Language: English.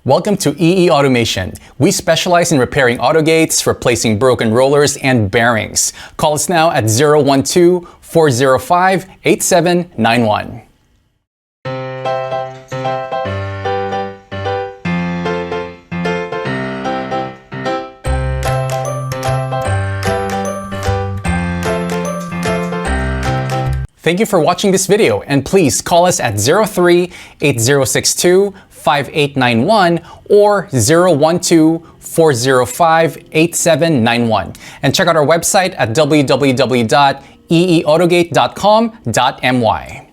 Welcome to EE Automation. We specialize in repairing autogates, replacing broken rollers, and bearings. Call us now at 012-405-8791. Thank you for watching this video, and please call us at 03-8062-5891 or 012-405-8791. And check out our website at www.eeautogate.com.my.